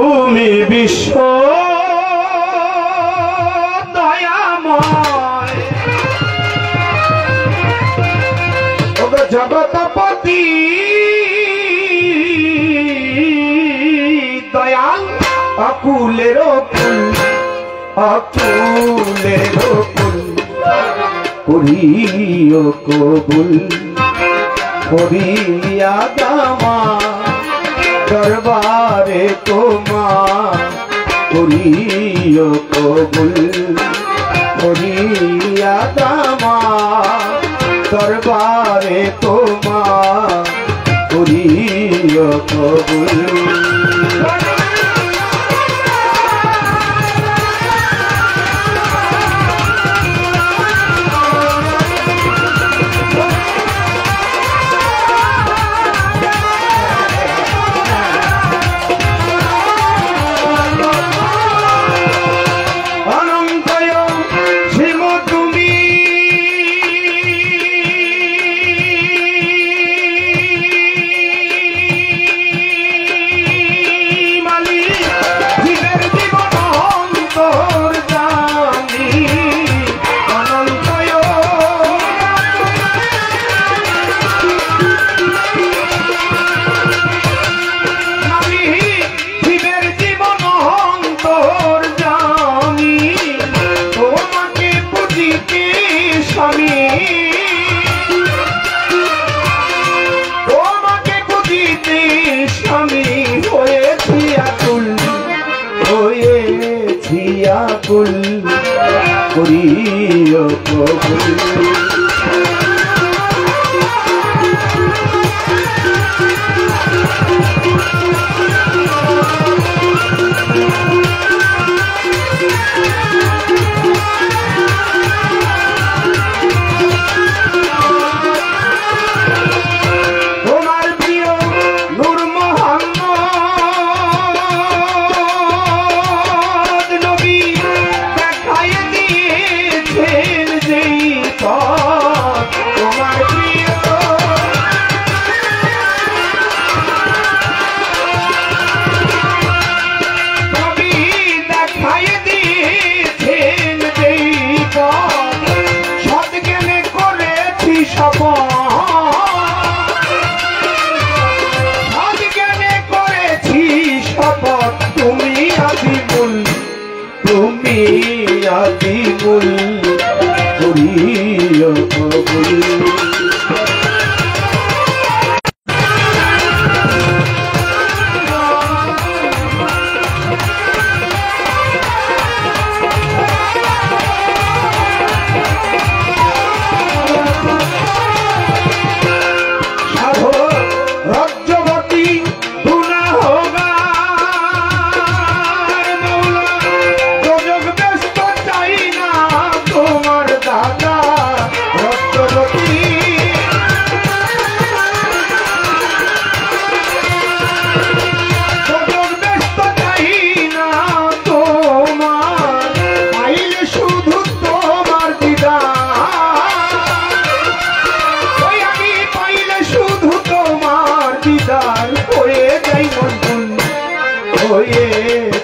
তুমি বিশ্ব দয়াময় জগৎপতি দয়াল অকুলের ফুল অকুলের ফুল করিও কবুল করিয়া দামা দরবারে তোমার করিও কবুল করিয়া দামা দরবারে তোমার করিও কবুল কুল করিও কবুল আদিমুল করিও কবুল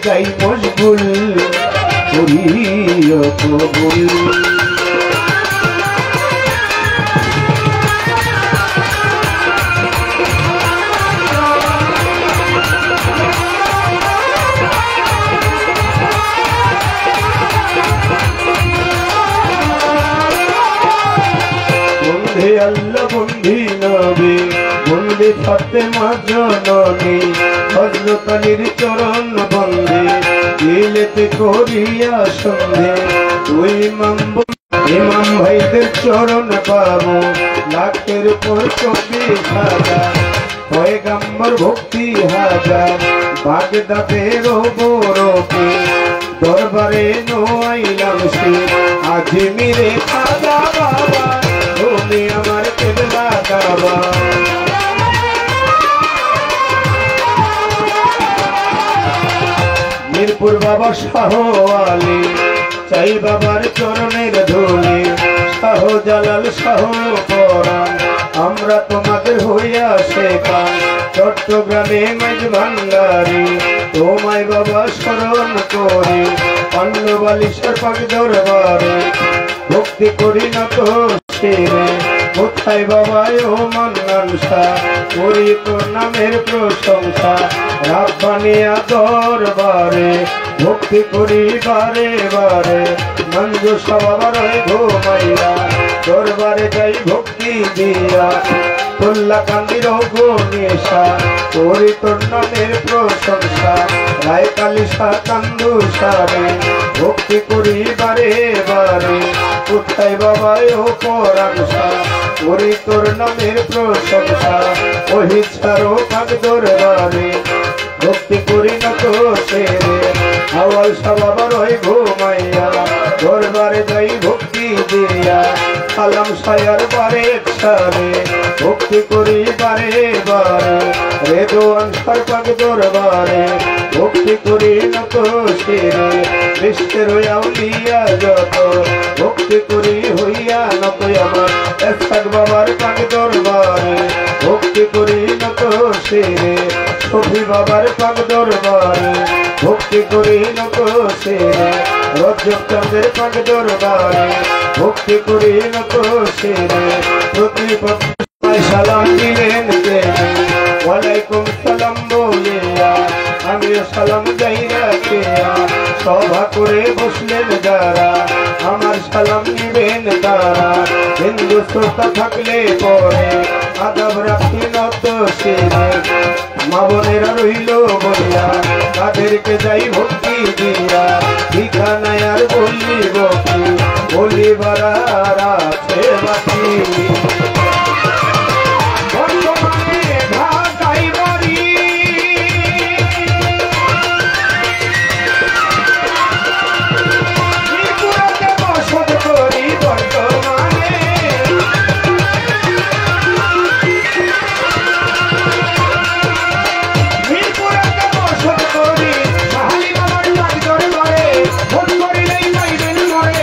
যাই মশগুল করিও কবুল বন্ধে আল্লাহ বন্ধি নবী বন্দে ফাতেমা জননী হযরত আলীর চরণ বন্দে দিলেতে করিয়া সন্ধে দুই ইমাম ভাইদের চরণ পাবো লাখের উপর 24,000 পয়গম্বর ভক্তি হাজার বাগদাদের বরফে দরবারে নোয়াইলাম সে আজমিরে খাজা বাবা তুমি আমার কেবলা কাবা মিরপুর বাবা শাহ আলী চাই বাবার চরণের ধুলি শাহ জালাল শাহ পরাণ আমরা তোমাদের হইয়া শেখান চট্টগ্রামে মাঝ ভান্ডারি তোমায় বাবা স্মরণ করি পান্ডবালিশের পাক দরবারে ভক্তি করি না তো সেরে কোথায় বাবা ও মান্নান শাহ করি তোর নামের প্রশংসা রাব্বানিয়া দরবারে ভক্তি করি বারে বারে মঞ্জু সবার ঘুমাইয়া দরবারে যাই ভক্তি দিয়া তোল্লা কান্দির গণেশা করি তোর নামের প্রশংসা রায় কালিশা কান্দু সারে ভক্তি করি বারে বারে কোথায় বাবা ও পরাংসা করি তোর নামের প্রশংসা ওহি ছাড়ো পাক দরবারে ভক্তি করি না তো সেরে আওয়াল সবার ঘুমাইয়া দরবারে যাই ভক্তি দিয়া সালাম সায়ার বারে সারে ভক্তি করি বারে বারে রেদোয়ান সরপাক দরবারে ভক্তি করি না তো সেরে বিশ্বের আউলিয়া যত ভক্তি করি হইয়া না তো আমার এসক বাবার পাক দরবারে ভক্তি করি না তো সেরে সফি বাবার পাক দরবারে ভক্তি করি না তো সেরে রজব চন্দ্রের পাক দরবারে ভক্তি করি না তো সেরে প্রতিপক্ষে সালাম দিলেন ওয়ালাইকুম সালাম বলিয়া আমিও সালাম যাই রাখিয়া সভা করে বসলেন যারা আমার সালাম নিবেন তারা হিন্দু শ্রোতা থাকলে পরে আদাব রাখি নত সেরে মা বোনেরা রইল বলিয়া তাদেরকে যাই ভক্তি দিয়া ঠিকানায় আর বলিব কি বলিবার আর আছে বাকি বর্তমানে ঢাকাই বাড়ি মিরপুরেতে বসত করি বর্তমানে মিরপুরেতে বসত করি শাহালি বাবার পাক দরবারে ভোট করিলেই পাইবেন মরে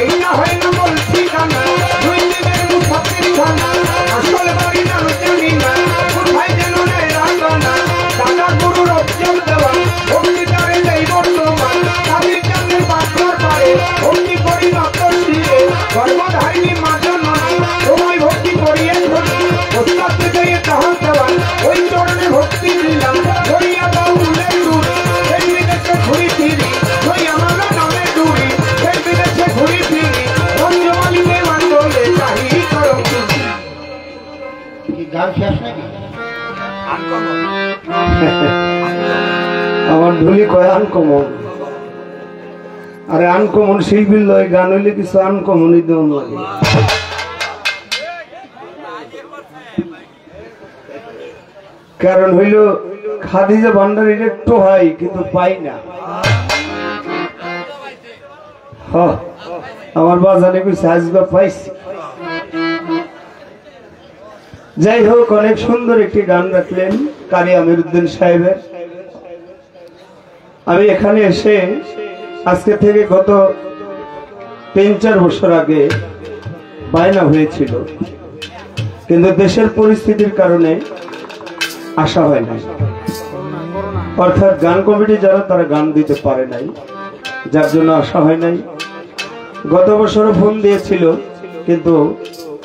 এইটা হয় না বলছি কানা দুই দিনের মুসাফির খানা আসল বাড়ি নাম জানি না কোথায় যেন নেয় রাখনা দাদা গুরুর অজ্জল দেওয়া ভক্তি তারে নেই বর্তমান তাদের জন্য পাথর পারে ভক্তি করি নত শিরে গর্ভধারিণী মা জন্মা তোমায় ভক্তি করিয়ে ধরি ওস্তাদ থেকে তাহার দেওয়া ওই চরণে ভক্তি দিলাম ধরিয়া বাউলের দূরে সেই বিদেশে ঘুরি ফিরি ওই আমার নামে দূরি সেই বিদেশে ঘুরি ফিরি রঞ্জমালিতে মানলে চাহি করো কি গান শেষ নাকি আমার ঢুলি কয় আনকমন আরে আনকমন শিল্পীর লয় গান হইলে কিছু আনকমনই দেওয়া লাগে কারণ হইল খাদিজা ভান্ডারীর একটু হয় কিন্তু পাই না আমার বাজারে কিছু আসবা পাইছি যাই হোক অনেক সুন্দর একটি গান রাখলেন কারি আমিরউদ্দিন সাহেবের আমি এখানে এসে আজকে থেকে গত ৩-৪ বছর আগে বায়না হয়েছিল কিন্তু দেশের পরিস্থিতির কারণে আসা হয় না অর্থাৎ গান কমিটি যারা তারা গান দিতে পারে নাই যার জন্য আসা হয় নাই গত বছরও ফোন দিয়েছিল কিন্তু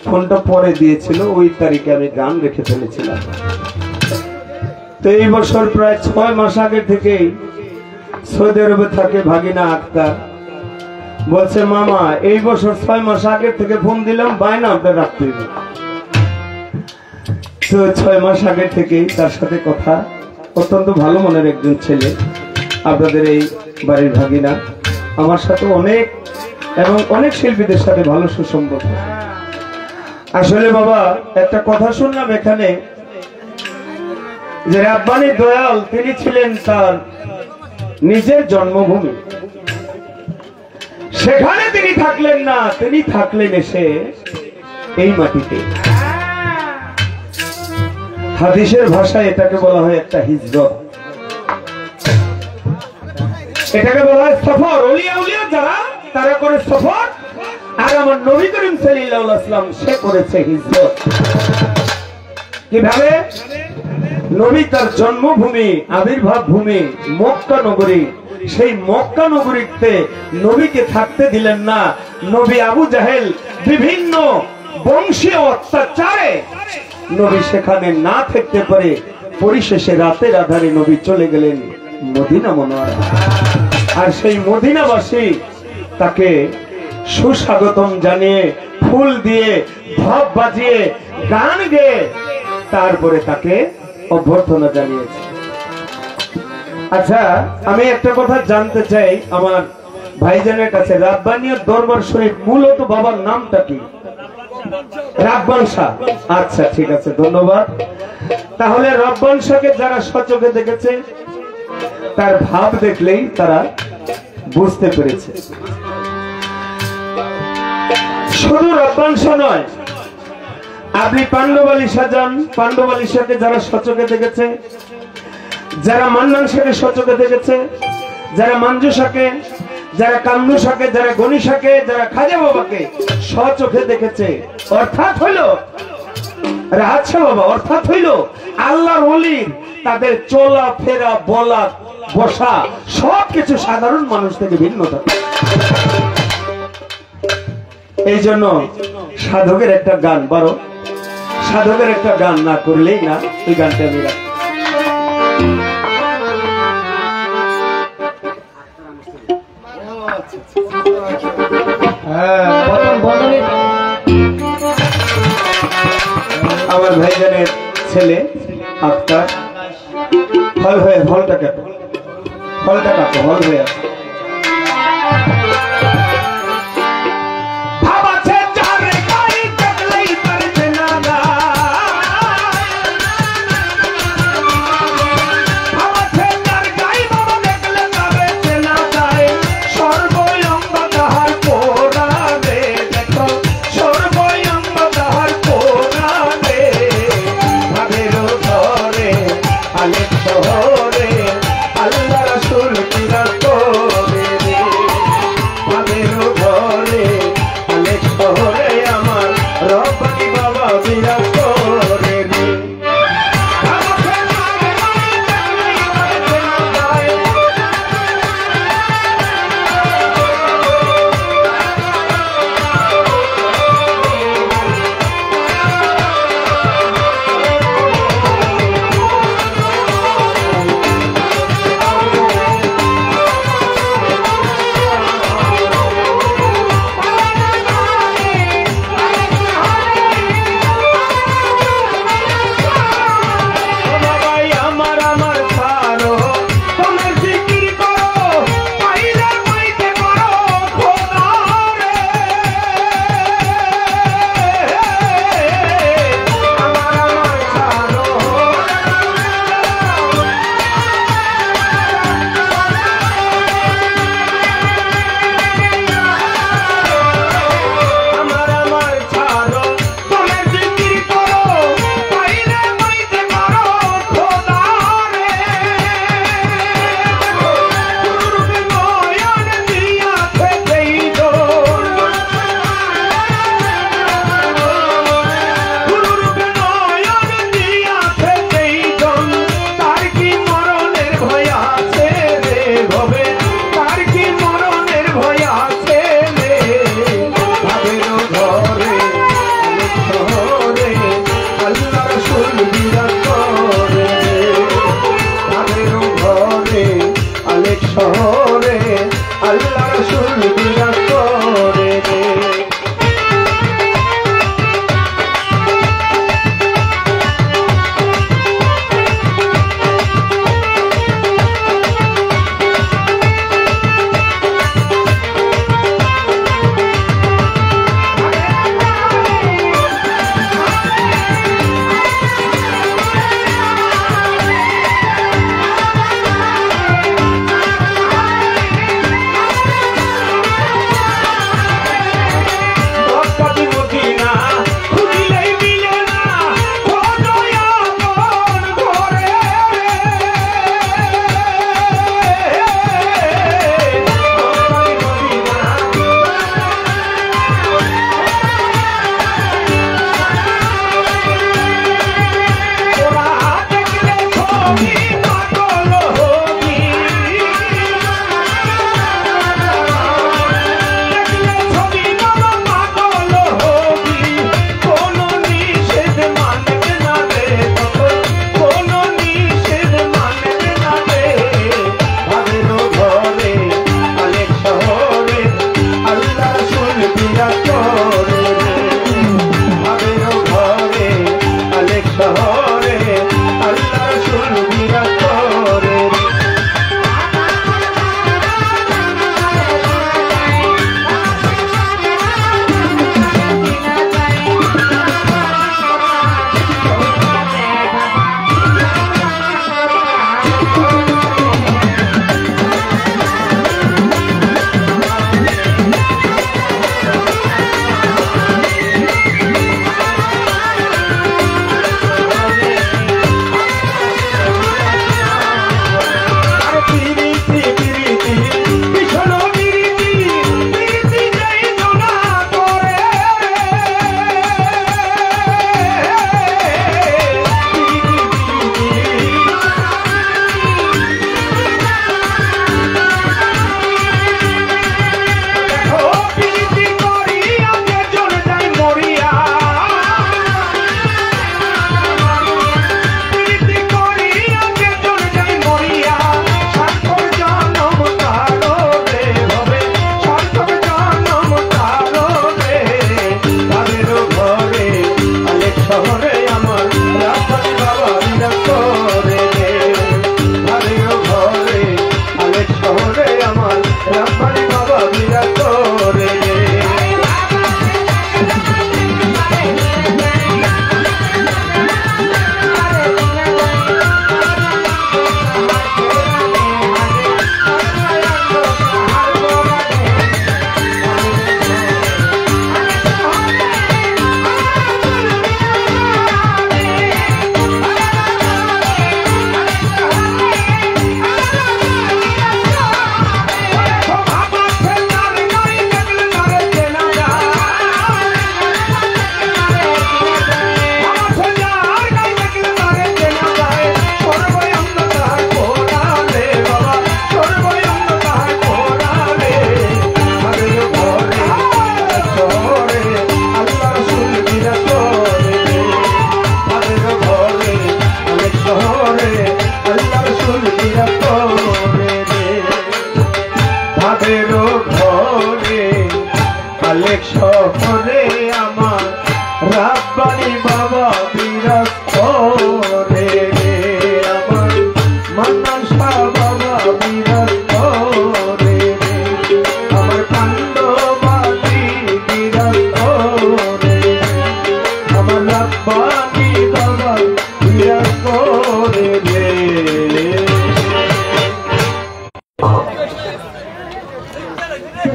ফোনটা পরে দিয়েছিল ওই তারিখে আমি গান রেখে ফেলেছিলাম তো এই বছর প্রায় 6 মাস আগে থেকেই সৌদি আরবে থাকে ভাগিনা আক্তার বলছে মামা এই বছর 6 মাস আগে থেকে ফোন দিলাম বায়না আপনার রাখতে হবে তো 6 মাস আগে থেকেই তার সাথে কথা অত্যন্ত ভালো মনের একজন ছেলে আপনাদের এই বাড়ির ভাগিনা আমার সাথে অনেক এবং অনেক শিল্পীদের সাথে ভালো সুসম্পর্ক আসলে বাবা একটা কথা শুনলাম এখানে যে রাব্বানি দয়াল তিনি ছিলেন তার নিজের জন্মভূমি সেখানে তিনি থাকলেন না তিনি থাকলেন এসে এই মাটিতে হাদিসের ভাষায় এটাকে বলা হয় একটা হিজরত এটাকে বলা হয় সফর ওলিয়া উলিয়া যারা তারা করে সফর আর আমার নবী করিম সাল্লাল্লাহু আলাইহি ওয়াসাল্লাম সে করেছে হিজরত কিভাবে? নবী তার জন্মভূমি আবির্ভাব ভূমি মক্কা নগরী, সেই মক্কা নগরীতে নবীকে থাকতে দিলেন না। নবী আবু জাহেল বিভিন্ন বংশীয় অত্যাচারে নবী সেখানে না থাকতে পারে পরিশেষে রাতের আধারে নবী চলে গেলেন মদিনা মুনাওয়ারা। আর সেই মদিনাবাসী তাকে সুস্বাগতম জানিয়ে ফুল দিয়ে ধপ বাজিয়ে গান গেয়ে তারপরে তাকে অভ্যর্থনা জানিয়েছে। আচ্ছা, আমি একটা কথা জানতে চাই আমার ভাইজানের কাছে, রাব্বানিয়ত দরবার শরীফ মূলত বাবার নামটা কি? রাব্বান শাহ। আচ্ছা ঠিক আছে, ধন্যবাদ। তাহলে রাব্বান শাহকে যারা সচক্ষে দেখেছে তার ভাব দেখলেই তারা বুঝতে পেরেছে। শুধু রাব্বান শাহ নয়, আপনি পাণ্ডব আলী শাহ যান, পাণ্ডব আলী শাহকে যারা সচক্ষে দেখেছে, যারা মান্নান শাহকে সচক্ষে দেখেছে, যারা মঞ্জু শাহকে, যারা কামরু শাহকে, যারা গনি শাহকে, যারা খাজা বাবাকে সচক্ষে দেখেছে, অর্থাৎ হইল আচ্ছা বাবা, অর্থাৎ হইল আল্লাহর ওলির তাদের চলা ফেরা বলা বসা সবকিছু সাধারণ মানুষ থেকে ভিন্ন থাকে। এই জন্য সাধকের একটা গান, বড় সাধকের একটা গান না করলেই না, ওই গানটা আমি রাখি। আমার ভাইজানের ছেলে আক্তার ফল হয়ে ফলটা কাটো, ফলটা কাটো, ফল হয়ে আছে।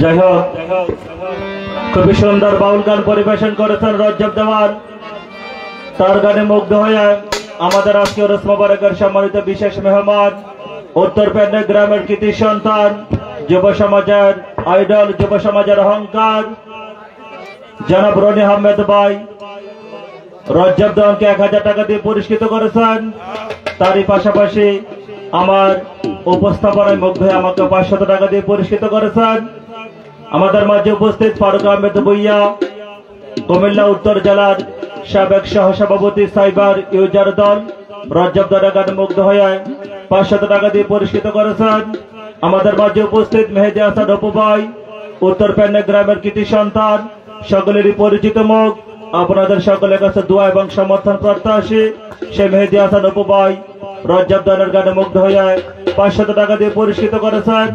যাই হোক, খুবই সুন্দর বাউল গান পরিবেশন করেছেন রজ্জব দেওয়ান। তার গানে মুগ্ধ হয়ে আমাদের আজকে ওরস মোবারকের সম্মানিত বিশেষ মেহমান, উত্তর পেন্নে গ্রামের কৃতি সন্তান, যুব সমাজের আইডল, যুব সমাজের অহংকার জনাব রনি আহমেদ ভাই রজ্জব দেওয়ানকে 1000 টাকা দিয়ে পুরস্কৃত করেছেন। তারই পাশাপাশি আমার উপস্থাপনায় মুগ্ধ হয়ে আমাকে 500 টাকা দিয়ে পুরস্কৃত করেছেন। আমাদের মাঝে উপস্থিত ফারুক আহমেদ ভুইয়া, কুমিল্লা উত্তর জেলার সাবেক সহসভাপতি সাইবার ইউজার দল, রজ্জব দেওয়ানের গানে মুগ্ধ হয়ে 500 টাকা দিয়ে পুরস্কৃত করেছেন। আমাদের মাঝে উপস্থিত মেহেদি হাসান অপু ভাই, উত্তর পেন্নে গ্রামের কৃতি সন্তান, সকলেরই পরিচিত মুখ, আপনাদের সকলের কাছে দোয়া এবং সমর্থন প্রত্যাশী সে মেহেদি হাসান অপু ভাই রজ্জব দেওয়ানের গানে মুগ্ধ হয়ে 500 টাকা দিয়ে পুরস্কৃত করেছেন।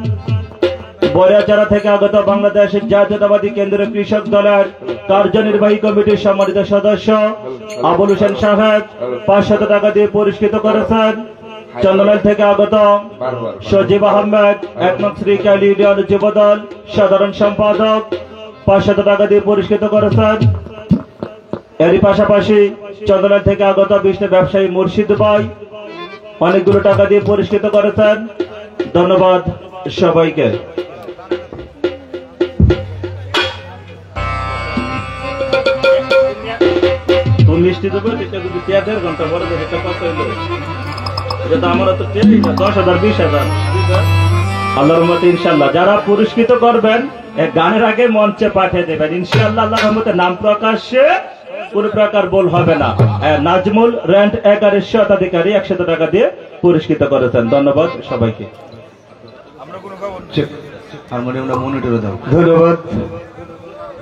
বরিয়াচারা থেকে আগত বাংলাদেশের জাতীয়তাবাদী কেন্দ্রীয় কৃষক দলের কার্যনির্বাহী কমিটির সম্মানিত সদস্য আবুল হোসেন সাহেব 500 টাকা দিয়ে পুরস্কৃত করেছেন। চন্দনাইল থেকে আগত সজীব আহমেদ, 1 নং শ্রীকাইল ইউনিয়ন যুবদল সাধারণ সম্পাদক, 500 টাকা দিয়ে পুরস্কৃত করেছেন। এরই পাশাপাশি চন্দনাইল থেকে আগত বিশিষ্ট ব্যবসায়ী মুর্শিদ ভাই অনেকগুলো টাকা দিয়ে পুরস্কৃত করেছেন। ধন্যবাদ সবাইকে। মিষ্টি দেবো, এটা যদি 1.5 ঘন্টা পরে এটা কত হইল? এটা আমার তো 10,000 20,000 আল্লাহর রহমতে ইনশাআল্লাহ। যারা পুরস্কৃত করবেন গানের আগে মঞ্চে পাঠিয়ে দেবেন ইনশাআল্লাহ। আল্লাহর রহমতে নাম প্রকাশ্যে কোন প্রকার বল হবে না। নাজমুল রেন্ট 11 শতাধিকারী 100 টাকা দিয়ে পুরস্কৃত করেছেন। ধন্যবাদ সবাইকে। ধন্যবাদ।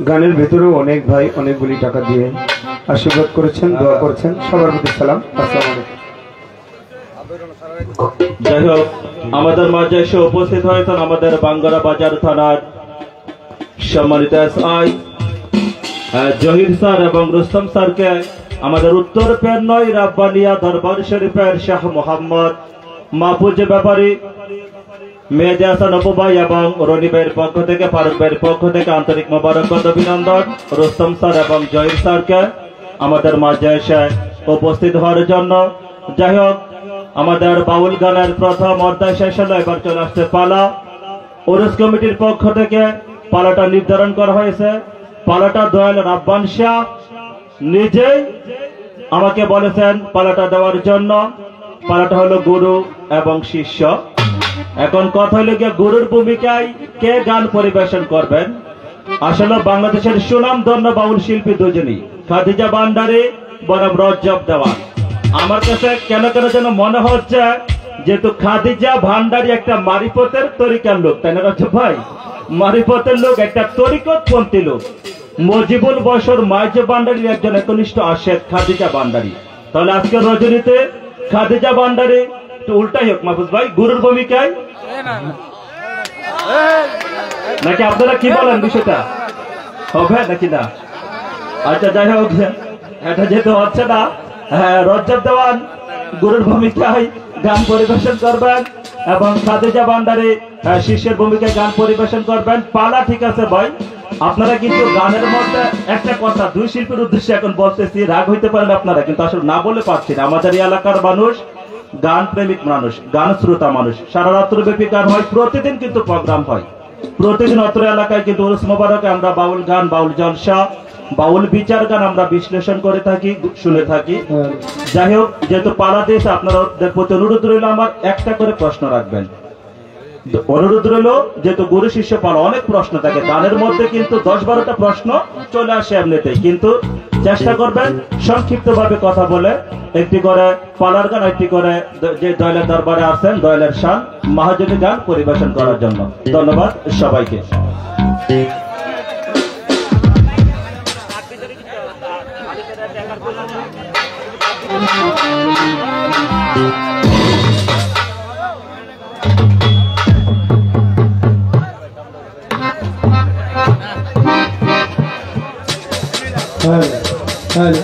গানের ভেতরেও অনেক ভাই অনেকগুলি টাকা দিয়ে আশীর্বাদ করেছেন, দোয়া করেছেন। সবার প্রতি সালাম, আসসালামু আলাইকুম। যাই হোক, আমাদের মাঝে এসে উপস্থিত হয়েছেন আমাদের বাঙ্গারা বাজার থানার সম্মানিত এসআই জহির স্যার এবং রুস্তম স্যারকে আমাদের উত্তর পেন্নই রাব্বানিয়া দরবার শরীফের শাহ মোহাম্মদ মাহফুজ ব্যাপারী, মেহেদি হাসান অপু ভাই এবং রনি ভাইয়ের পক্ষ থেকে, ফারুক ভাইয়ের পক্ষ থেকে আন্তরিক মোবারকবাদ অভিনন্দন। রুস্তম স্যার এবং জহির স্যারকে আমাদের মাঝে এসে উপস্থিত হওয়ার জন্য। যাই হোক, আমাদের বাউল গানের প্রথম অধ্যায় শেষ হলো, এবার চলে আসছে পালা। ওরস কমিটির পক্ষ থেকে পালাটা নির্ধারণ করা হয়েছে। পালাটা দয়াল রাব্বান শাহ নিজেই আমাকে বলেছেন পালাটা দেওয়ার জন্য। পালাটা হলো গুরু এবং শিষ্য। এখন কথা হলো গিয়ে গুরুর ভূমিকায় কে গান পরিবেশন করবেন। আসলে বাংলাদেশের সুনামধন্য বাউল শিল্পী দুজনই, খাদিজা ভান্ডারী বনাম রজ্জব দেওয়ান। আমার কাছে কেন কেন যেন মনে হচ্ছে যেহেতু খাদিজা ভান্ডারী একটা মারিফতের তরিকার লোক, তাই না রজ্জব ভাই? মারিফতের লোক, একটা তরিকতপন্থী লোক। মজিবুল বশর মাইজ ভান্ডারীর একজন একনিষ্ঠ আশেক খাদিজা ভান্ডারী। তাহলে আজকের রজনীতে খাদিজা ভান্ডারী একটু উল্টাই হোক মাহফুজ ভাই, গুরুর ভূমিকায়, নাকি আপনারা কি বলেন? বিষয়টা হবে নাকি না? আচ্ছা, যাই হোক, এটা যেহেতু হচ্ছে না, রজ্জব দেওয়ান গুরুর ভূমিকায় গান পরিবেশন করবেন এবং খাদিজা ভান্ডারী শিষ্যের ভূমিকায় গান পরিবেশন করবেন। পালা ঠিক আছে ভাই, আপনারা কিন্তু গানের মধ্যে একটা কথা দুই শিল্পীর উদ্দেশ্যে এখন বলতেছি, রাগ হইতে পারেন আপনারা, কিন্তু আসলে না বলে পারছি না। আমাদের এই এলাকার মানুষ গান প্রেমিক মানুষ, গান শ্রোতা মানুষ, সারা রাত্র ব্যাপী গান হয়, প্রতিদিন কিন্তু প্রোগ্রাম হয়, প্রতিদিন অত্র এলাকায় কিন্তু উরুস মোবারকে আমরা বাউল গান, বাউল জলসা, বাউল বিচার গান আমরা বিশ্লেষণ করে থাকি, শুনে থাকি। যাই হোক, যেহেতু পালা দিয়েছে আপনাদের প্রতি অনুরোধ রইল আমার একটা করে প্রশ্ন রাখবেন। অনুরোধ রইল, যেহেতু গুরু শিষ্য পালা অনেক প্রশ্ন থাকে, গানের মধ্যে কিন্তু 10-12টা প্রশ্ন চলে আসে এমনিতেই, কিন্তু চেষ্টা করবেন সংক্ষিপ্ত ভাবে কথা বলে একটি করে পালার গান, একটি করে যে দয়ালের দরবারে আসেন দয়ালের শান মাহাজনী গান পরিবেশন করার জন্য। ধন্যবাদ সবাইকে। হ্যালো।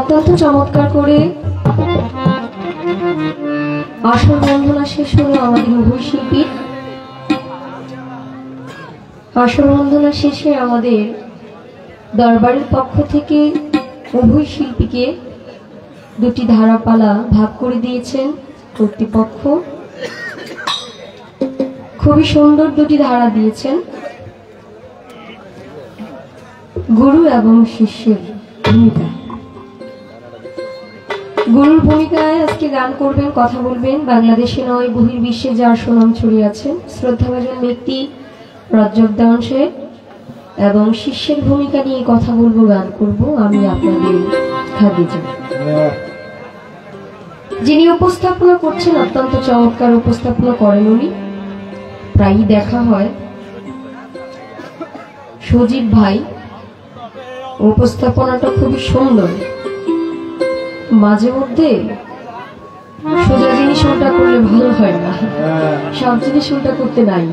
অত্যন্ত চমৎকার করে আসর বন্দনা শেষ হলো আমাদের উভয় শিল্পীর। আসর বন্দনা শেষে আমাদের দরবারের পক্ষ থেকে উভয় শিল্পীকে দুটি ধারাপালা ভাগ করে দিয়েছেন কর্তৃপক্ষ। খুবই সুন্দর দুটি ধারা দিয়েছেন। গুরু এবং শিষ্যের ভূমিকা। গুরুর ভূমিকায় আজকে গান করবেন, কথা বলবেন বাংলাদেশে নয় বহির্বিশ্বে যার সুনাম ছড়িয়ে আছেন শ্রদ্ধাভাজন ব্যক্তি রজ্জব দেওয়ান সাহেব, এবং শিষ্যের ভূমিকা নিয়ে কথা বলবো, গান করব আমি আপনাদের খাদিজা। যিনি উপস্থাপনা করছেন অত্যন্ত চমৎকার উপস্থাপনা করেন উনি, প্রায়ই দেখা হয়। সজীব ভাই উপস্থাপনাটা খুবই সুন্দর। মাঝে মধ্যে সোজা জিনিস উল্টা করলে ভালো হয় না, সব জিনিস উল্টা করতে নাই,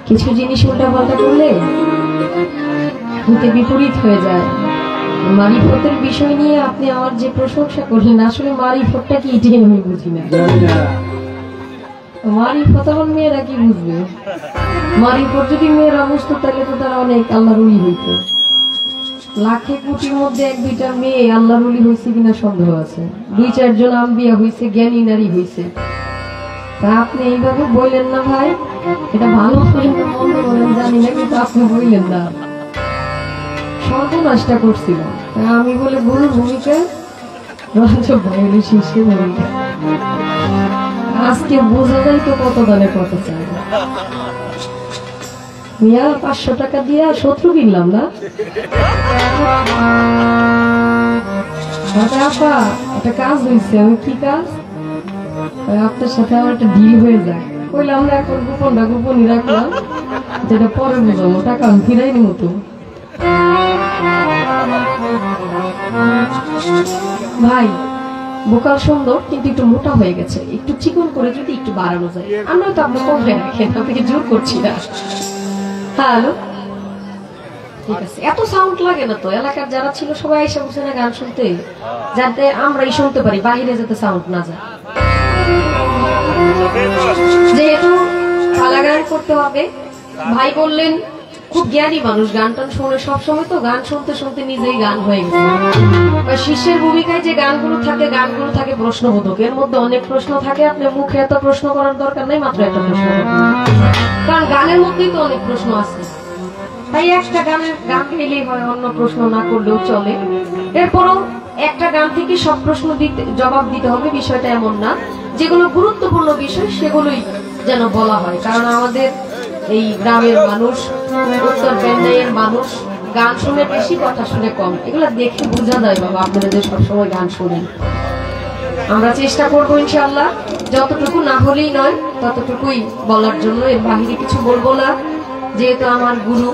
কিছু জিনিস উল্টা পাল্টা করলে হিতে বিপরীত হয়ে যায়। মারিফতের বিষয় নিয়ে আপনি আমার যে প্রশংসা করলেন, আসলে মারিফতটা কি এটাই আমি বুঝি না। মারিফত আমার মেয়েরা কি বুঝবে? মারিফত যদি মেয়েরা বুঝতো তাহলে তো তারা অনেক আল্লাহর ওলি হইতো। লাখে কোটির মধ্যে এক দুইটা মেয়ে আল্লাহর ওলি হয়েছে কিনা সন্দেহ আছে, দুই চারজন আম্বিয়া হয়েছে, জ্ঞানী নারী হয়েছে। তা আপনি এইভাবে বললেন না ভাই, এটা ভালো করেন না মন্দ করেন জানি না, কিন্তু আপনি বললেন না, সর্বনাশটা করছিলাম আমি বলে গুরুর ভূমিকা, রঞ্জক ভাইয়ের শিষ্যের ভূমিকা। আজকে বোঝা যায় তো কত দানে কত চাই। মিয়া 500 টাকা দিয়ে শত্রু কিনলাম না। আপা একটা কাজ হয়েছে, আমি কি কাজ? আপনার সাথে আমার একটা ডিল হয়ে যায়, কইলাম না এখন গোপনটা গোপনই রাখলাম, যেটা পরে বুঝাবো, টাকা আমি ফিরাইনি মতো। ভাই বোকাল সুন্দর কিন্তু একটু মোটা হয়ে গেছে, একটু চিকন করে যদি একটু বাড়ানো যায়। আমরা তো আপনি কমে রাখেন, আপনাকে জোর করছি না। হ্যালো, ঠিক আছে, এত সাউন্ড লাগে না তো। এলাকার যারা ছিল সবাই এসে বসে না গান শুনতে, যাতে আমরাই শুনতে পারি, বাইরে যাতে সাউন্ড না যায়। যেহেতু পালা গান করতে হবে, ভাই বললেন খুব জ্ঞানী মানুষ, গান টান শুনে সবসময়, তো গান শুনতে শুনতে নিজেই গান হয়ে গেছে। শিষ্যের ভূমিকায় যে গানগুলো থাকে প্রশ্নবোধক, এর মধ্যে অনেক প্রশ্ন থাকে। আপনার মুখে এত প্রশ্ন করার দরকার নাই, মাত্র একটা প্রশ্ন, কারণ গানের মধ্যেই তো অনেক প্রশ্ন আছে। তাই একটা গান গেলেই হয়, অন্য প্রশ্ন না করলেও চলে। এরপরও একটা গান থেকে সব প্রশ্ন জবাব দিতে হবে বিষয়টা এমন না। যেগুলো গুরুত্বপূর্ণ বিষয় সেগুলোই যেন বলা হয়, কারণ আমাদের এই গ্রামের মানুষ, উত্তর বেঙ্গলের মানুষ গান শুনে বেশি, কথা শুনে কম। এগুলা দেখে বোঝা যায় বাবা, আপনারা যে সবসময় গান শুনেন। আমরা চেষ্টা করবো ইনশাআল্লাহ, যতটুকু না হলেই নয় ততটুকুই বলার জন্য, এর বাহিরে কিছু বলবো না। যেহেতু আমার গুরু,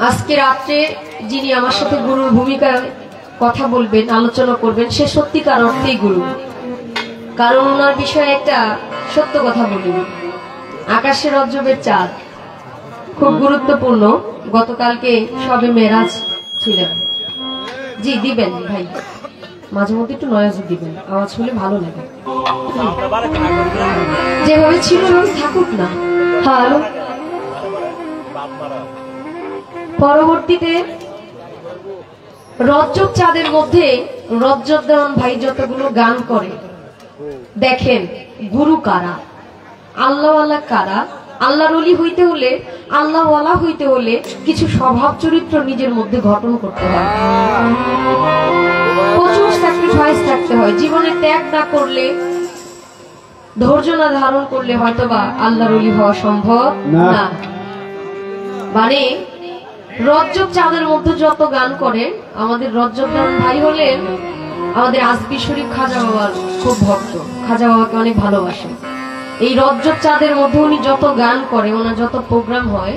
আজকে রাত্রে যিনি আমার সাথে গুরুর ভূমিকায় কথা বলবেন, আলোচনা করবেন, সে সত্যিকার অর্থেই গুরু। কারণ ওনার বিষয়ে একটা সত্য কথা বলি, আকাশের রজবের চাঁদ খুব গুরুত্বপূর্ণ। গতকালকে সবে মেরাজ ছিলেন। জি দিবেন ভাই, মাঝে মধ্যে একটু নয়াজও দিবেন, আওয়াজ শুনলে ভালো লাগে। যেভাবে ছিল থাকুক না। হ্যালো, পরবর্তীতে রজ্জব চাঁদের মধ্যে রজ্জব দেওয়ান ভাই যতগুলো গান করে, দেখেন গুরু কারা, আল্লাহওয়ালা কারা। আল্লাহর ওলি হইতে হলে, আল্লাহওয়ালা হইতে হলে কিছু স্বভাব চরিত্র নিজের মধ্যে গঠন করতে হয়, প্রচুর স্যাক্রিফাইস থাকতে হয়। জীবনে ত্যাগ না করলে, ধৈর্য না ধারণ করলে হয়তোবা আল্লাহর ওলি হওয়া সম্ভব না। মানে রজ্জব চাঁদের মধ্যে যত গান করে, আমাদের রজ্জব ভাই হলেন আমাদের আজমি শরীফ খাজা বাবার খুব ভক্ত, খাজা বাবাকে অনেক ভালোবাসেন। এই রজ্জব চাঁদের মধ্যে উনি যত গান করে, ওনার যত প্রোগ্রাম হয়,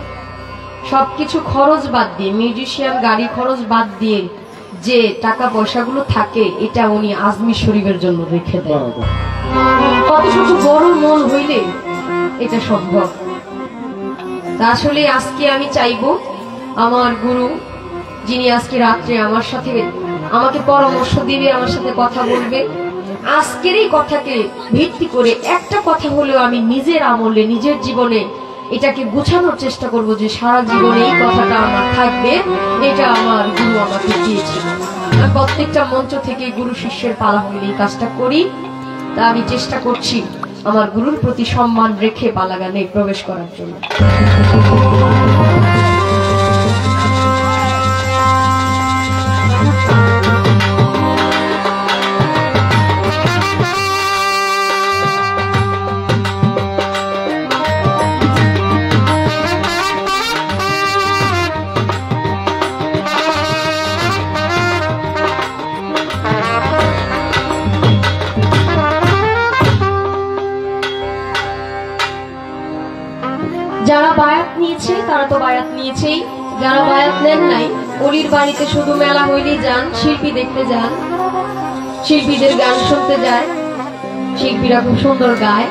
সবকিছু খরচ বাদ দিয়ে, মিউজিশিয়ান গাড়ি খরচ বাদ দিয়ে যে টাকা পয়সাগুলো থাকে, এটা উনি আজমি শরীফের জন্য রেখে দেন। কতটুকু বড় মন হইলে এটা সম্ভব। আসলে আজকে আমি চাইবো আমার গুরু যিনি আজকে রাত্রে আমার সাথে আমাকে পরামর্শ দিবে, আমার সাথে কথা বলবে। আজকের এই কথাকে ভিত্তি করে একটা কথা হলেও আমি নিজের আমলে, নিজের জীবনে এটাকে গুছানোর চেষ্টা করব যে সারা জীবনে এই কথাটা আমার থাকবে। এটা আমার গুরু আমাকে দিয়েছিল। আমি প্রত্যেকটা মঞ্চ থেকে গুরু শিষ্যের পালা হলে এই কাজটা করি। তা আমি চেষ্টা করছি আমার গুরুর প্রতি সম্মান রেখে পালা গানে প্রবেশ করার জন্য। যারা বায়াত নিয়েছে তারা তো বায়াত নিয়েছেই, যারা বায়াত নেন নাই অলির বাড়িতে শুধু মেলা হইলেই যান, শিল্পী দেখতে যান, শিল্পীদের গান শুনতে যায়, শিল্পীরা খুব সুন্দর গায়,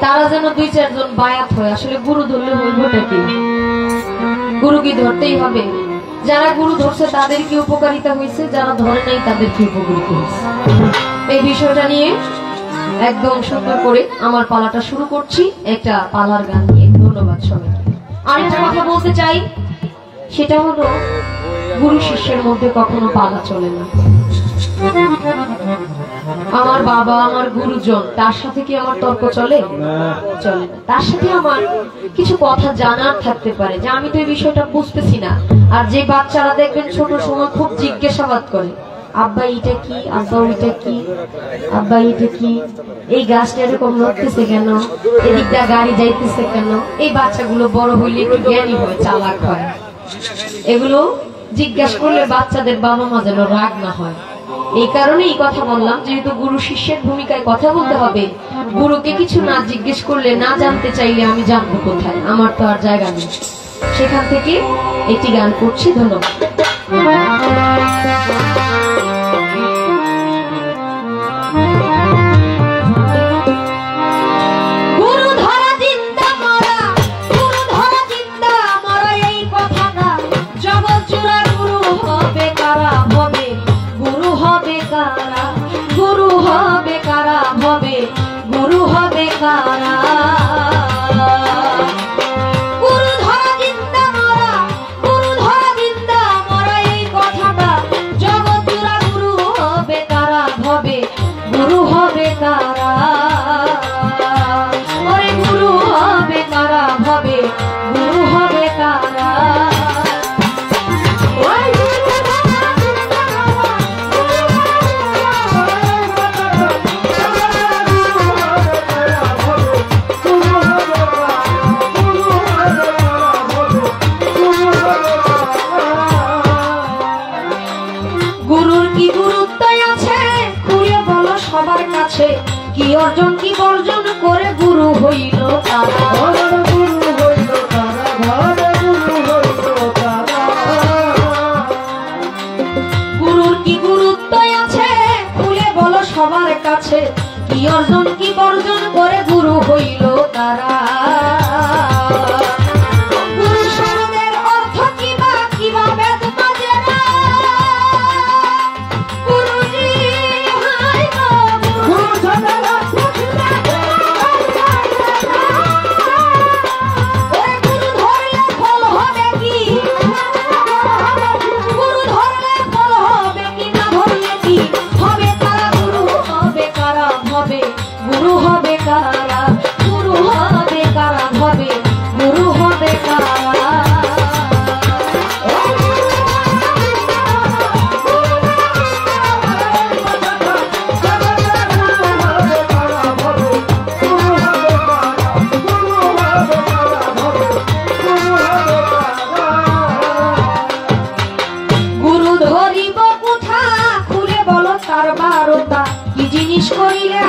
তারা যেন 2-4 জন বায়াত হয়। আসলে গুরু ধরলে হইবটা কি? গুরু কি ধরতেই হবে? যারা গুরু ধরছে তাদের কি উপকারিতা হয়েছে, যারা ধরে নাই তাদের কি উপকারিতা হয়েছে, এই বিষয়টা নিয়ে একদম সুন্দর করে আমার পালাটা শুরু করছি একটা পালার গান নিয়ে। ধন্যবাদ সবাইকে। আরেকটা কথা বলতে চাই, সেটা হলো গুরু শিষ্যের মধ্যে কখনো পালা চলে না। আমার বাবা, আমার গুরুজন, তার সাথে কি আমার তর্ক চলে? চলে না। তার সাথে আমার কিছু কথা জানার থাকতে পারে যে আমি তো এই বিষয়টা বুঝতেছি না। আর যে বাচ্চারা দেখবেন ছোট সময় খুব জিজ্ঞাসাবাদ করে, আব্বা এটা কি, আব্বা ওইটা কি, আব্বা এটা কি, এই গাছটা এরকম লড়তেছে কেন, এদিকটা গাড়ি যাইতেছে কেন। এই বাচ্চাগুলো বড় হইলে একটু জ্ঞানী হয়, চালাক হয়। এগুলো জিজ্ঞাসা করলে বাচ্চাদের বাবা মা যেন রাগ না হয়। এই কারণে এই কথা বললাম, যেহেতু গুরু শিষ্যের ভূমিকায় কথা বলতে হবে। গুরুকে কিছু না জিজ্ঞেস করলে, না জানতে চাইলে আমি জানবো কোথায়? আমার তো আর জায়গা নেই। সেখান থেকে একটি গান করছি। ধন্যবাদ। গুরু হবে কারা? গুরু ধরা জিন্দা মরা, গুরু ধরা জিন্দা মরা, এই কথাটা জগৎ জোড়া গুরু হবে কারা? হবে গুরু হবে কারা? ওরে গুরু হবে কারা? হবে গুরু হবে কারা? কি অর্জন কি বর্জন করে গুরু হইল তারা? গুরুর কি গুরুত্ব আছে খুলে বলো সবার কাছে, কি অর্জন কি বর্জন করে গুরু হইল তারা?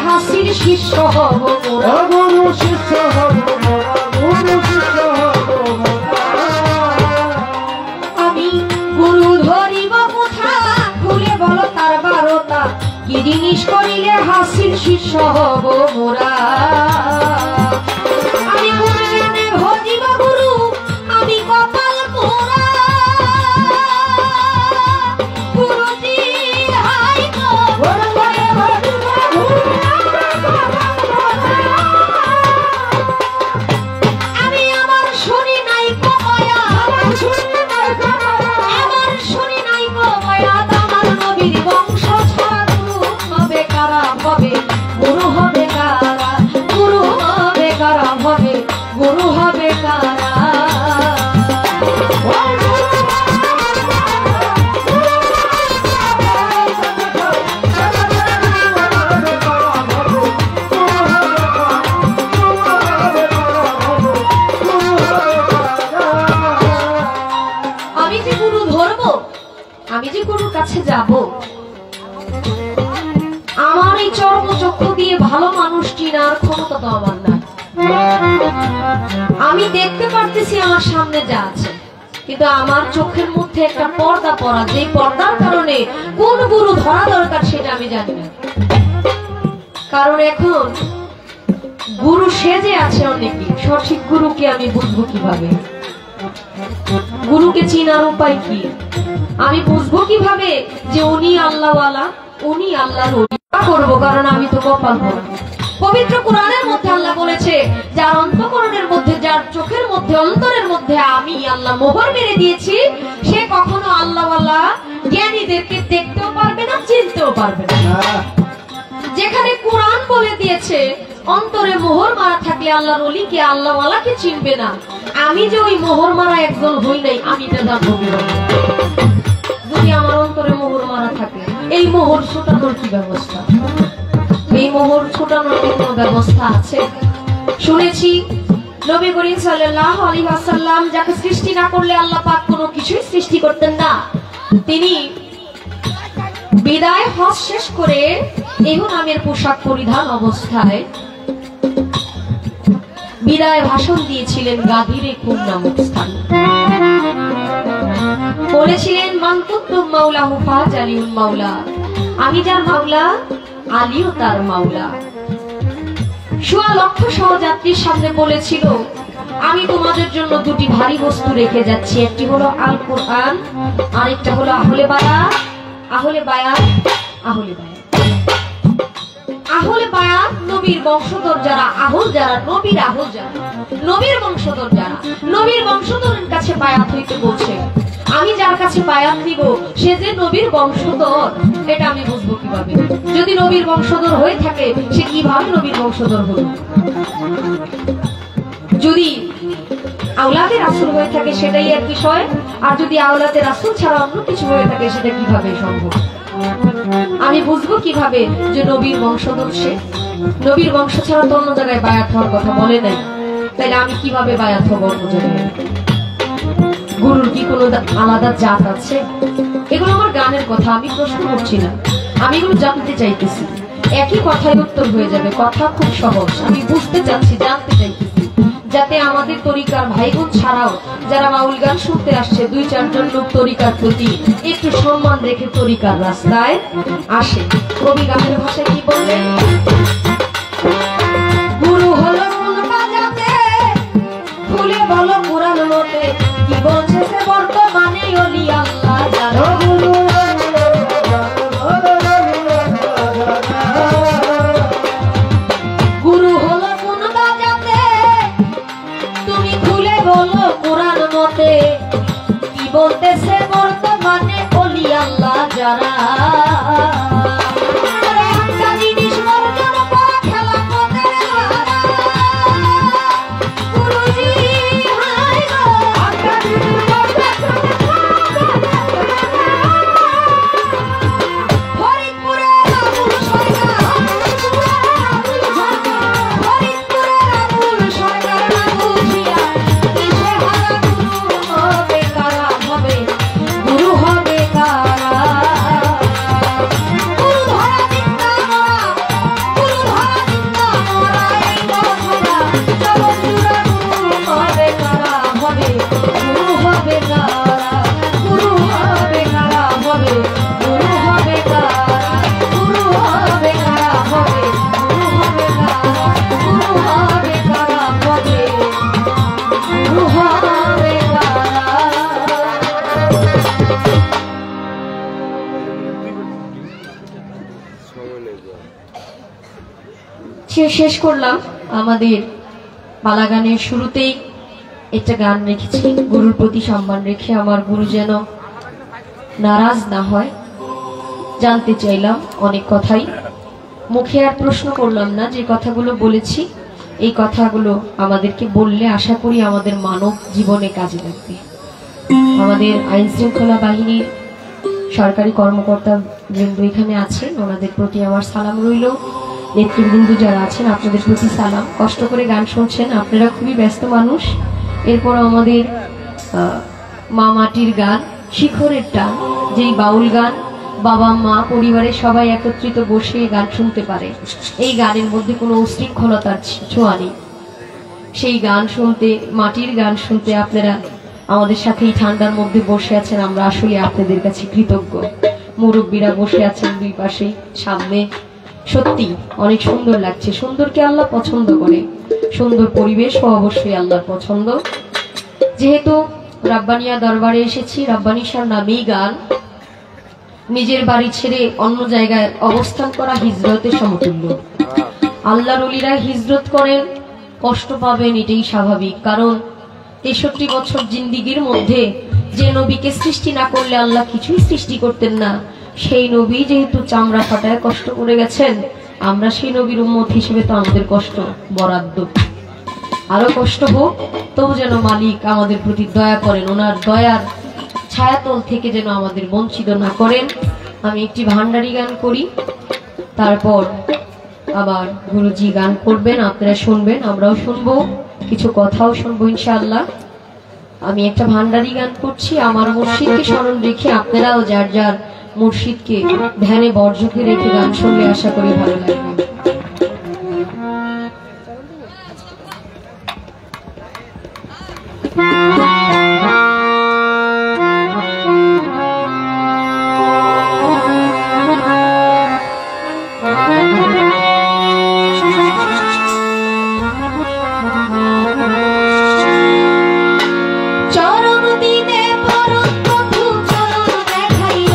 হাসির শিষ্য হব মোরা, গুরু শিষ্য হব মোরা, গুরু শিষ্য হব আমি। গুরু ধরিব কোথা খুলে বলো তার বারোটা, কি জিনিস করিলে হাসির শিষ্য হব মোরা। আমি গুরু ভজিব গুরু, আমি কপাল পোড়া। করার ক্ষমতা তো আমার নাই। আমি দেখতে পারতেছি আমার সামনে যা আছে, কিন্তু আমার চোখের মধ্যে একটা পর্দা পড়া, যে পর্দার কারণে কোন গুরু ধরা দরকার সেটা আমি জানি না। কারণ এখন গুরু সেজে আছে অনেকে, সঠিক গুরুকে আমি বুঝবো কিভাবে? গুরুকে চিনার উপায় কি? আমি বুঝবো কিভাবে যে উনি আল্লাহওয়ালা, উনি আল্লাহর ওলি? করবো, কারণ আমি তো কপাল ভরা। পবিত্র কোরআনের মধ্যে আল্লাহ বলেছে, যার অন্তঃকরণের মধ্যে, যার চোখের মধ্যে, অন্তরের মধ্যে আমি আল্লাহ মোহর মেরে দিয়েছি, সে কখনো আল্লাহওয়ালা জ্ঞানীদেরকে দেখতেও পারবে না, চিনতেও পারবে না। যেখানে কোরআন বলে দিয়েছে অন্তরে মোহর মারা থাকলে আল্লাহর ওলিকে, আল্লাহওয়ালাকে চিনবে না, আমি যে ওই মোহর মারা একজন হই নাই, আমি এটা জানবো কিভাবে? যদি আমার অন্তরে মোহর মারা থাকে, এই মোহর ছোটানোর কি ব্যবস্থা? এই মোহর ছোটানোর কি কোনো ব্যবস্থা আছে? শুনেছি নবী করিম সাল্লাল্লাহু আলাইহি ওয়াসাল্লাম যাকে সৃষ্টি না করলে আল্লাহ পাক কোনো কিছুই সৃষ্টি করতেন না, তিনি বিদায় হজ শেষ করে এগুন নামের পোশাক পরিধান অবস্থায় বিদায় ভাষণ দিয়েছিলেন গাদিরে কুম নামক স্থানে। বলেছিলেন, মান কুনতুম মাওলাহু ফাজালিউল মাওলা, আমি যার মাওলা, আলীও তার মাওলা। সোয়া লক্ষ সহযাত্রীর সামনে বলেছিল, আমি তোমাদের জন্য দুটি ভারী বস্তু রেখে যাচ্ছি, একটি হলো আল কোরআন, আরেকটা হলো আহলে বায়াত। আহলে বায়াত, আহলে বায়াত, আহলে বায়াত নবীর বংশধর যারা, আহল যারা, নবীর আহল যারা, নবীর বংশধর যারা, নবীর বংশধরের কাছে বায়াত হইতে বলছে। আমি যার কাছে বায়াত নিব সে যে নবীর বংশধর, এটা আমি বুঝবো কিভাবে? যদি নবীর বংশধর হয়ে থাকে, সে কিভাবে নবীর বংশধর হলো? যদি আওলাদে রাসূল হয়ে থাকে সেটাই এক বিষয়, আর যদি আওলাদে রাসূল ছাড়া অন্য কিছু হয়ে থাকে সেটা কিভাবে সম্ভব? আমি বুঝবো কিভাবে যে নবীর বংশধর সে? নবীর বংশ ছাড়া তো অন্য জায়গায় বায়াত হওয়ার কথা বলে নাই, তাইলে আমি কিভাবে বায়াত হব অন্য জায়গায়? গুরুর কি কোনো আলাদা জাত আছে? এগুলো আমার গানের কথা, আমি প্রশ্ন করছি না, আমি এগুলো জানতে চাইতেছি। একই কথায় উত্তর হয়ে যাবে, কথা খুব সহজ। আমি বুঝতে চাচ্ছি, জানতে চাইতেছি, যাতে আমাদের তরিকার ভাইবোন ছাড়াও যারা বাউল গান শুনতে আসছে, 2-4 লোক তরিকার প্রতি একটু সম্মান রেখে তরিকার রাস্তায় আসে। কবি গানের ভাষায় কি বললেন? গুরু হলো কোন বাজাতে, খুলে বলো কোরআন মতে, কি বলছে সে বর্তমানে ওলি আল্লাহ জানো। গুরু গুরু হলো কোন বাজাতে, তুমি খুলে বলো কোরআন মতে, কি বলতেছে বর্তমানে ওলি আল্লাহ যারা। একটা জিনিস বর্জন করা খেলা পথে গুরুজি, হাই গো, একটা জিনিস ফরিদপুরে আবুল সরকার, ফরিদপুরে আবুল সরকার না বুঝিয়া কিসে হারা গুরু হবে কারা হবে, গুরু হবে কারা? গুরু ধরা দিন্দা মোরা, গুরু ধরা দিন্দা মোরা, এই কথাটা জগৎ জুড়ে গুরু হবে কারা হবে, গুরু হবে কারা? গুরু হবে কারা হবে, গুরু হবে কারা? গুরু হবে কারা হবে, গুরু হবে কারা? গুরু হবে কারা হবে, গুরু হবে কারা? শেষ করলাম আমাদের পালা গানের শুরুতেই একটা গান রেখেছি, গুরুর প্রতি সম্মান রেখে, আমার গুরু যেন নারাজ না হয়। জানতে চাইলাম অনেক কথাই, মুখে আর প্রশ্ন করলাম না। যে কথাগুলো বলেছি এই কথাগুলো আমাদেরকে বললে আশা করি আমাদের মানব জীবনে কাজে লাগবে। আমাদের আইন শৃঙ্খলা বাহিনীর সরকারি কর্মকর্তা বৃন্দ এখানে আছেন, ওনাদের প্রতি আমার সালাম রইল। নেতৃবৃন্দ যারা আছেন আপনাদের প্রতি সালাম। কষ্ট করে গান শুনছেন, আপনারা খুবই ব্যস্ত মানুষ। এরপর আমাদের মা মাটির গান, শিখরের টান, যেই বাউল গান বাবা মা পরিবারের সবাই একত্রিত বসে গান শুনতে পারে। এই গানের মধ্যে কোনো উশৃঙ্খলতার ছোঁয়া নেই। সেই গান শুনতে, মাটির গান শুনতে আপনারা আমাদের সাথে এই ঠান্ডার মধ্যে বসে আছেন, আমরা আসলে আপনাদের কাছে কৃতজ্ঞ। মুরব্বীরা বসে আছেন দুই পাশে, সামনে, সত্যি অনেক সুন্দর লাগছে। সুন্দরকে আল্লাহ পছন্দ করে, সুন্দর পরিবেশ অবশ্যই আল্লাহর পছন্দ। যেহেতু রাব্বানিয়া দরবারে এসেছি, রাব্বানি শাহ নামেই গান। নিজের বাড়ি ছেড়ে অন্য জায়গায় অবস্থান করা হিজরতের সমতুল্য। আল্লাহর ওলিরা হিজরত করেন, কষ্ট পাবেন, এটাই স্বাভাবিক। কারণ 63 বছর জিন্দিগির মধ্যে যে নবীকে সৃষ্টি না করলে আল্লাহ কিছুই সৃষ্টি করতেন না, সেই নবী যেহেতু চামড়া ফাটায় কষ্ট করে গেছেন, আমরা সেই নবীর উম্মত হিসেবে তো আমাদের কষ্ট বরাদ্দ। আরো কষ্ট হোক, তবু যেন মালিক আমাদের প্রতি দয়া করেন, ওনার দয়ার ছায়াতল থেকে যেন আমাদের বঞ্চিত না করেন। আমি একটি ভান্ডারি গান করি, তারপর আবার গুরুজি গান করবেন, আপনারা শুনবেন, আমরাও শুনবো, কিছু কথাও শুনবো ইনশাআল্লাহ। আমি একটা ভান্ডারি গান করছি, আমার মুর্শিদকে স্মরণ রেখে আপনারাও যার যার মুর্শিদকে ধ্যানে বর্জকে রেখে গান শুনলে আশা করি ভালো লাগবে। চরণ দিলে পরম বন্ধু চরণ দেখাইল।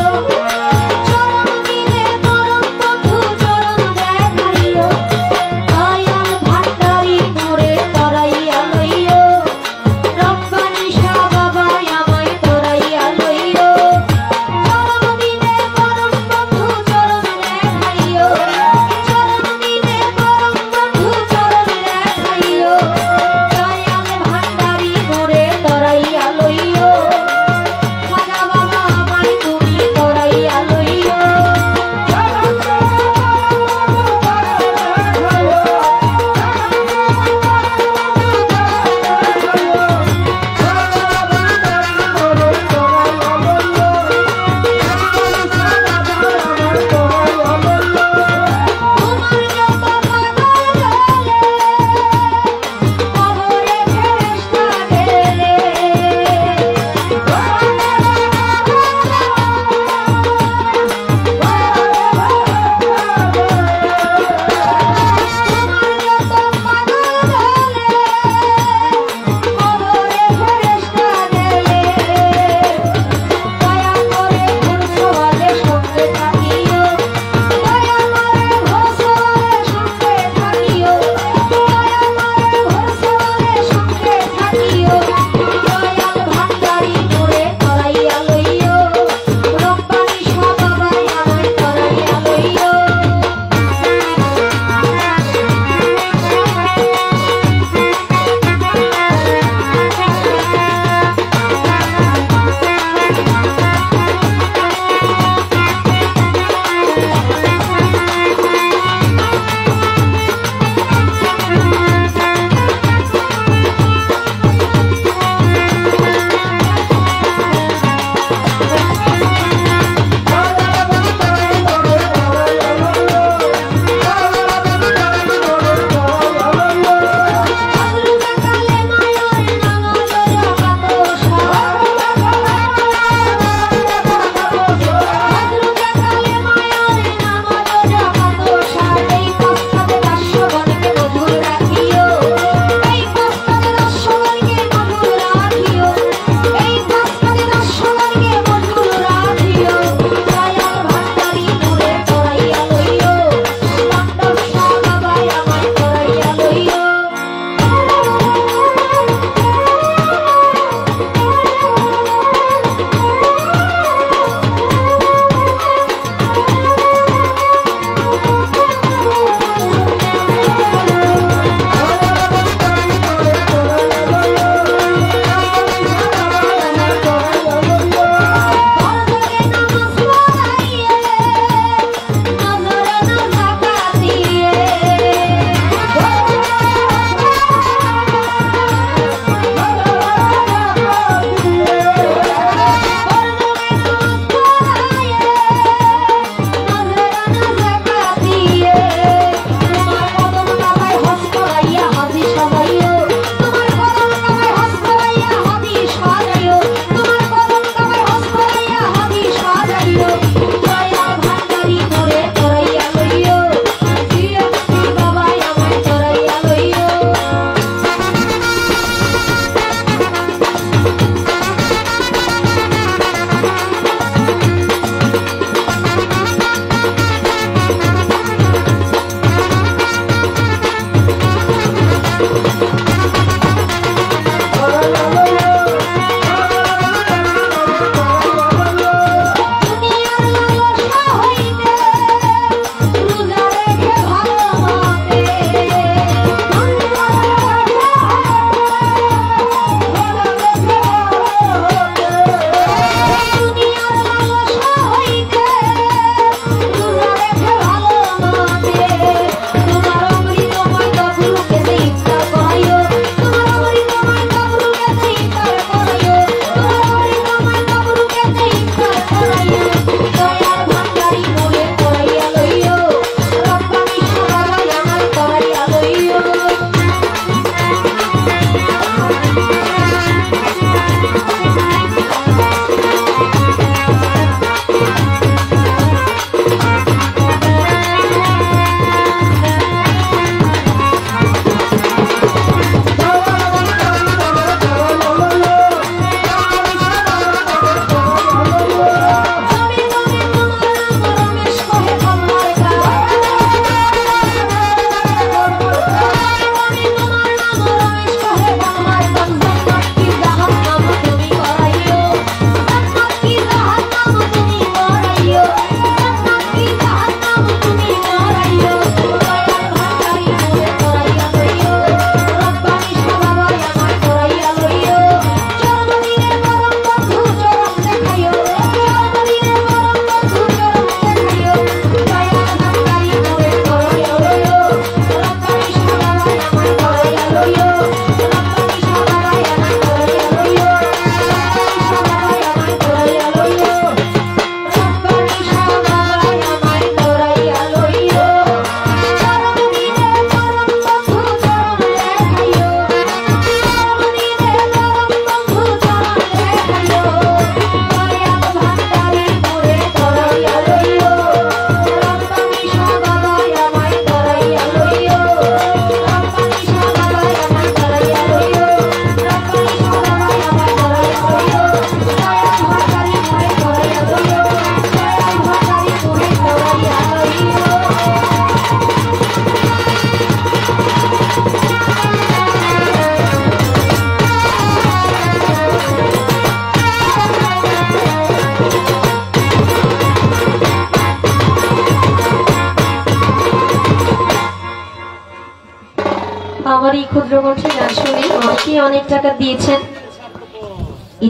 আমার এই ক্ষুদ্র কণ্ঠে গান শুনে অনেকেই অনেক টাকা দিয়েছেন।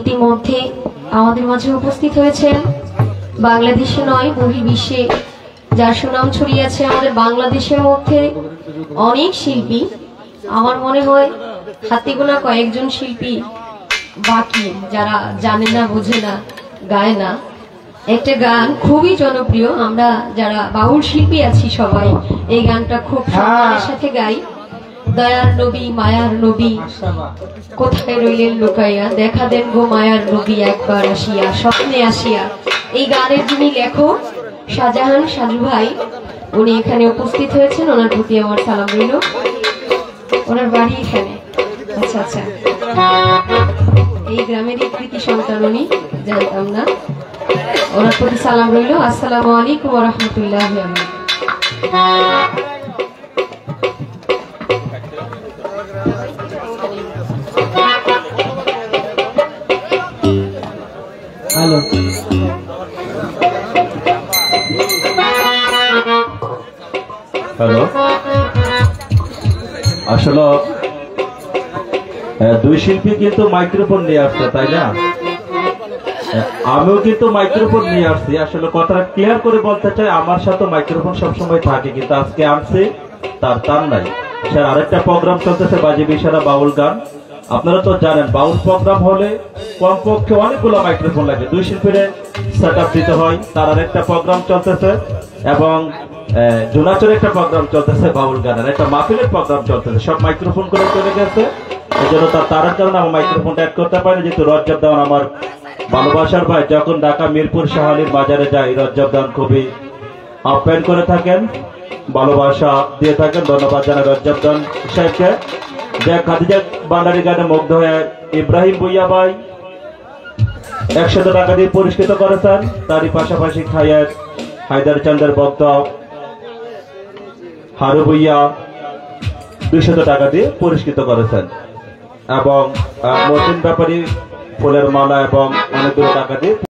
ইতিমধ্যে আমাদের মাঝে উপস্থিত হয়েছেন বাংলাদেশে নয় বহির্বিশ্বে যার সুনাম ছড়িয়ে আছে আমাদের বাংলাদেশের মধ্যে অনেক শিল্পী। আমার মনে হয় হাতে গোনা কয়েকজন শিল্পী বাকি যারা জানে না, বোঝে না, গায় না। একটা গান খুবই জনপ্রিয়, আমরা যারা বাউল শিল্পী আছি সবাই এই গানটা খুব সম্মানের সাথে গাই। দয়ার নবী মায়ার নবী কোথায় রইলেন লুকাইয়া, দেখা দেন গো মায়ার নবী একবার আসিয়া, স্বপ্নে আসিয়া। এই গানের যিনি লেখক শাহজাহান সাজু ভাই, উনি এখানে উপস্থিত হয়েছেন। ওনার প্রতি আমার সালাম রইল। ওনার বাড়ি এখানে। আচ্ছা আচ্ছা, এই গ্রামেরই কৃতি সন্তান উনি, জানতাম না। ওনার প্রতি সালাম রইল। আসসালামু আলাইকুম ওয়া রাহমাতুল্লাহি ওয়া বারাকাতুহু। Hello, hello. আসলে দুই শিল্পী কিন্তু মাইক্রোফোন নিয়ে আসছে, তাই না? আমিও কিন্তু মাইক্রোফোন নিয়ে আসছি। আসলে কথাটা ক্লিয়ার করে বলতে চাই, আমার সাথে মাইক্রোফোন সবসময় থাকে, কিন্তু আজকে আনছি তার নাই। স্যার, আরেকটা প্রোগ্রাম চলতেছে বাজে বিশারা বাউল গান। আপনারা তো জানেন বাউল প্রোগ্রাম হলে কমপক্ষে অনেকগুলো মাইক্রোফোন লাগে, দুই শিল্পীর সেট আপ দিতে হয়। তার আরেকটা প্রোগ্রাম চলতেছে এবং জোনাচুর একটা প্রোগ্রাম চলতেছে, বাউল গানের একটা মাহফিলের প্রোগ্রাম চলতেছে। সব মাইক্রোফোন করে চলে গেছে, এই জন্য তার কারণে আমার মাইক্রোফোনটা অ্যাড করতে পারি। যেহেতু রজ্জব দেওয়ান আমার ভালোবাসার ভাই, যখন ঢাকা মিরপুর শাহালির বাজারে যাই রজ্জব দেওয়ান খুবই আপ্যায়ন করে থাকেন, ভালোবাসা দিয়ে থাকেন। ধন্যবাদ জানাই রজ্জব দেওয়ান সাহেবকে। যে খাদিজা বান্ডারি গানে মুগ্ধ হয়ে ইব্রাহিম ভুইয়া ভাই 100 টাকা দিয়ে পুরস্কৃত করেছেন। তারই পাশাপাশি খায়ের হায়দার চন্দ্রের ভক্ত হারু ভুইয়া 200 টাকা দিয়ে পুরস্কৃত করেছেন এবং মতিন ব্যাপারী ফুলের মালা এবং অনেকগুলো টাকা দিয়ে